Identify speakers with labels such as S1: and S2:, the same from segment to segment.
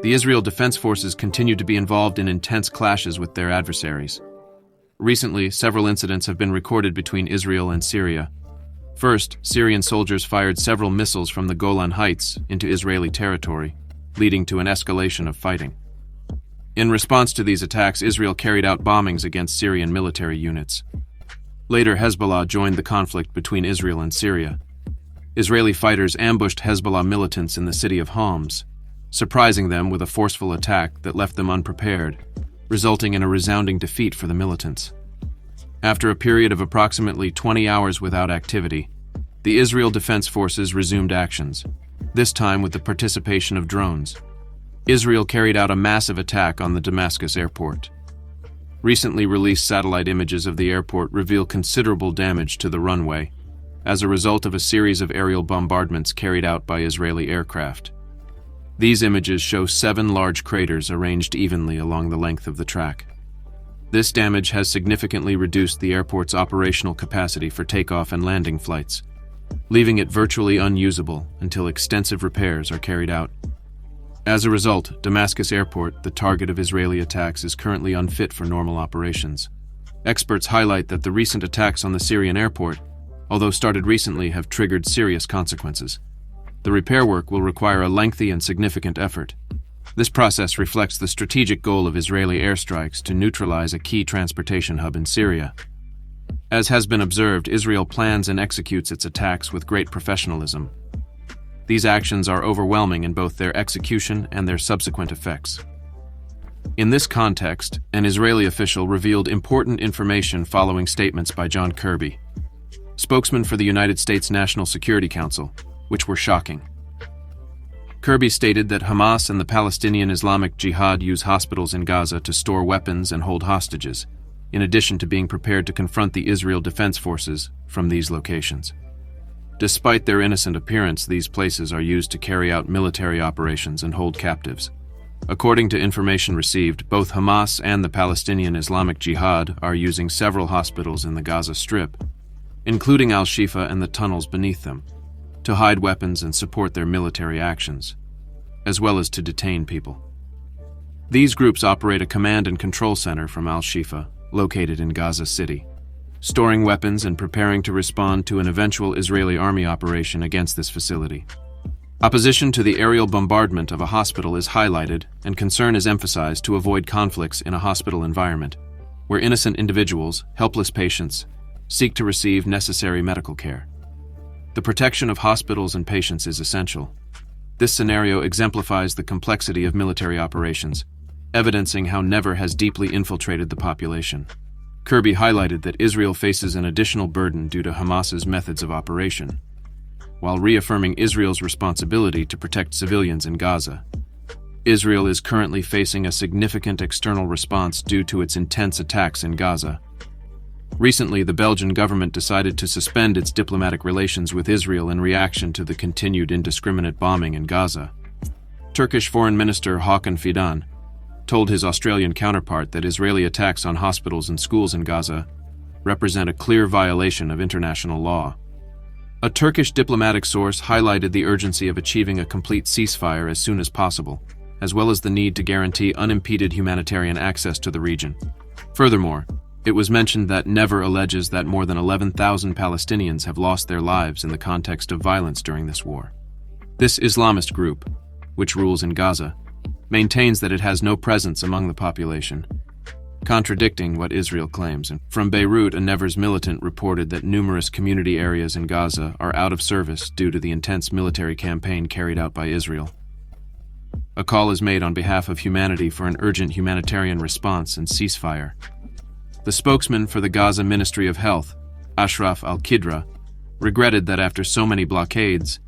S1: The Israel Defense Forces continue to be involved in intense clashes with their adversaries. Recently, several incidents have been recorded between Israel and Syria. First, Syrian soldiers fired several missiles from the Golan Heights into Israeli territory, leading to an escalation of fighting. In response to these attacks, Israel carried out bombings against Syrian military units. Later, Hezbollah joined the conflict between Israel and Syria. Israeli fighters ambushed Hezbollah militants in the city of Homs, surprising them with a forceful attack that left them unprepared, resulting in a resounding defeat for the militants. After a period of approximately 20 hours without activity, the Israel Defense Forces resumed actions, this time with the participation of drones. Israel carried out a massive attack on the Damascus airport. Recently released satellite images of the airport reveal considerable damage to the runway as a result of a series of aerial bombardments carried out by Israeli aircraft. These images show 7 large craters arranged evenly along the length of the track. This damage has significantly reduced the airport's operational capacity for takeoff and landing flights, leaving it virtually unusable until extensive repairs are carried out. As a result, Damascus Airport, the target of Israeli attacks, is currently unfit for normal operations. Experts highlight that the recent attacks on the Syrian airport, although started recently, have triggered serious consequences. The repair work will require a lengthy and significant effort. This process reflects the strategic goal of Israeli airstrikes to neutralize a key transportation hub in Syria. As has been observed, Israel plans and executes its attacks with great professionalism. These actions are overwhelming in both their execution and their subsequent effects. In this context, an Israeli official revealed important information following statements by John Kirby, spokesman for the United States National Security Council, which were shocking. Kirby stated that Hamas and the Palestinian Islamic Jihad use hospitals in Gaza to store weapons and hold hostages, in addition to being prepared to confront the Israel Defense Forces from these locations. Despite their innocent appearance, these places are used to carry out military operations and hold captives. According to information received, both Hamas and the Palestinian Islamic Jihad are using several hospitals in the Gaza Strip, including Al-Shifa and the tunnels beneath them, to hide weapons and support their military actions, as well as to detain people. These groups operate a command and control center from Al-Shifa, located in Gaza City, storing weapons and preparing to respond to an eventual Israeli army operation against this facility. Opposition to the aerial bombardment of a hospital is highlighted, and concern is emphasized to avoid conflicts in a hospital environment, where innocent individuals, helpless patients, seek to receive necessary medical care. The protection of hospitals and patients is essential. This scenario exemplifies the complexity of military operations, evidencing how never has deeply infiltrated the population. Kirby highlighted that Israel faces an additional burden due to Hamas's methods of operation, while reaffirming Israel's responsibility to protect civilians in Gaza. Israel is currently facing a significant external response due to its intense attacks in Gaza. Recently, the Belgian government decided to suspend its diplomatic relations with Israel in reaction to the continued indiscriminate bombing in Gaza. Turkish Foreign Minister Hakan Fidan told his Australian counterpart that Israeli attacks on hospitals and schools in Gaza represent a clear violation of international law. A Turkish diplomatic source highlighted the urgency of achieving a complete ceasefire as soon as possible, as well as the need to guarantee unimpeded humanitarian access to the region. Furthermore, it was mentioned that Never alleges that more than 11,000 Palestinians have lost their lives in the context of violence during this war. This Islamist group, which rules in Gaza, maintains that it has no presence among the population, contradicting what Israel claims. From Beirut, a Never's militant reported that numerous community areas in Gaza are out of service due to the intense military campaign carried out by Israel. A call is made on behalf of humanity for an urgent humanitarian response and ceasefire. The spokesman for the Gaza Ministry of Health, Ashraf al-Qidra, regretted that after so many blockades,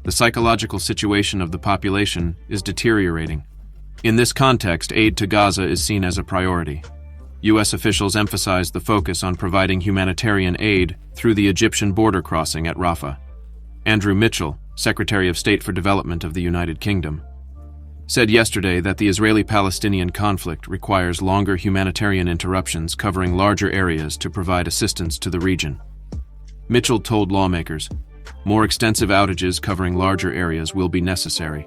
S1: the psychological situation of the population is deteriorating. In this context, aid to Gaza is seen as a priority. U.S. officials emphasized the focus on providing humanitarian aid through the Egyptian border crossing at Rafah. Andrew Mitchell, Secretary of State for Development of the United Kingdom, said yesterday that the Israeli-Palestinian conflict requires longer humanitarian interruptions covering larger areas to provide assistance to the region. Mitchell told lawmakers, more extensive outages covering larger areas will be necessary.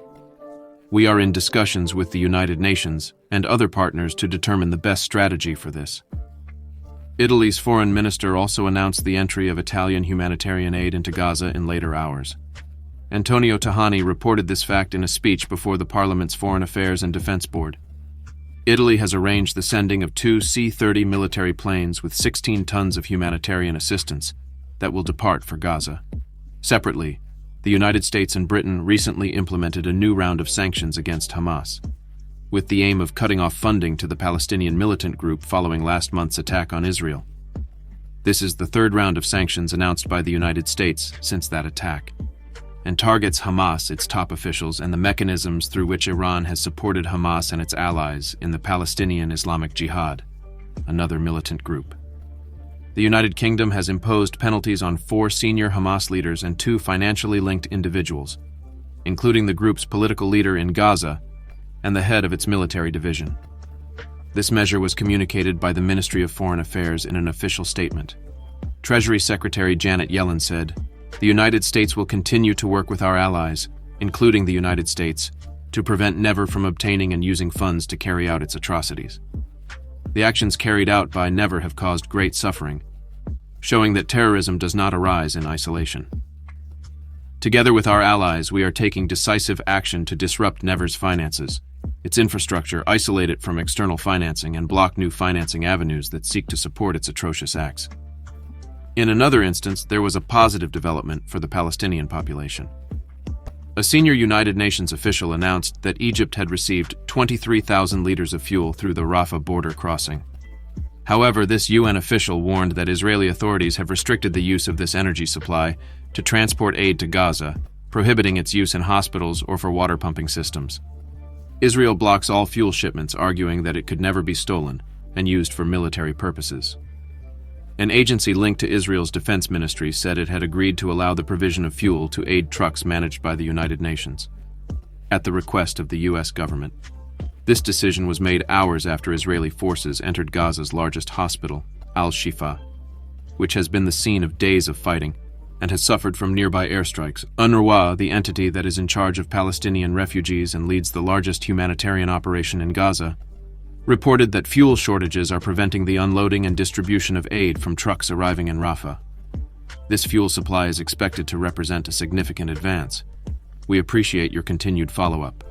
S1: We are in discussions with the United Nations and other partners to determine the best strategy for this. Italy's foreign minister also announced the entry of Italian humanitarian aid into Gaza in later hours. Antonio Tajani reported this fact in a speech before the Parliament's Foreign Affairs and Defense Board. Italy has arranged the sending of 2 C-30 military planes with 16 tons of humanitarian assistance that will depart for Gaza. Separately, the United States and Britain recently implemented a new round of sanctions against Hamas, with the aim of cutting off funding to the Palestinian militant group following last month's attack on Israel. This is the third round of sanctions announced by the United States since that attack, and targets Hamas, its top officials, and the mechanisms through which Iran has supported Hamas and its allies in the Palestinian Islamic Jihad, another militant group. The United Kingdom has imposed penalties on 4 senior Hamas leaders and 2 financially linked individuals, including the group's political leader in Gaza and the head of its military division. This measure was communicated by the Ministry of Foreign Affairs in an official statement. Treasury Secretary Janet Yellen said, "The United States will continue to work with our allies, including the United States, to prevent Never from obtaining and using funds to carry out its atrocities." The actions carried out by Never have caused great suffering, showing that terrorism does not arise in isolation. Together with our allies, we are taking decisive action to disrupt Never's finances, its infrastructure, isolate it from external financing, and block new financing avenues that seek to support its atrocious acts. In another instance, there was a positive development for the Palestinian population. A senior United Nations official announced that Egypt had received 23,000 liters of fuel through the Rafah border crossing. However, this UN official warned that Israeli authorities have restricted the use of this energy supply to transport aid to Gaza, prohibiting its use in hospitals or for water pumping systems. Israel blocks all fuel shipments, arguing that it could never be stolen and used for military purposes. An agency linked to Israel's defense ministry said it had agreed to allow the provision of fuel to aid trucks managed by the United Nations, at the request of the U.S. government. This decision was made hours after Israeli forces entered Gaza's largest hospital, Al-Shifa, which has been the scene of days of fighting and has suffered from nearby airstrikes. UNRWA, the entity that is in charge of Palestinian refugees and leads the largest humanitarian operation in Gaza, reported that fuel shortages are preventing the unloading and distribution of aid from trucks arriving in Rafah. This fuel supply is expected to represent a significant advance. We appreciate your continued follow-up.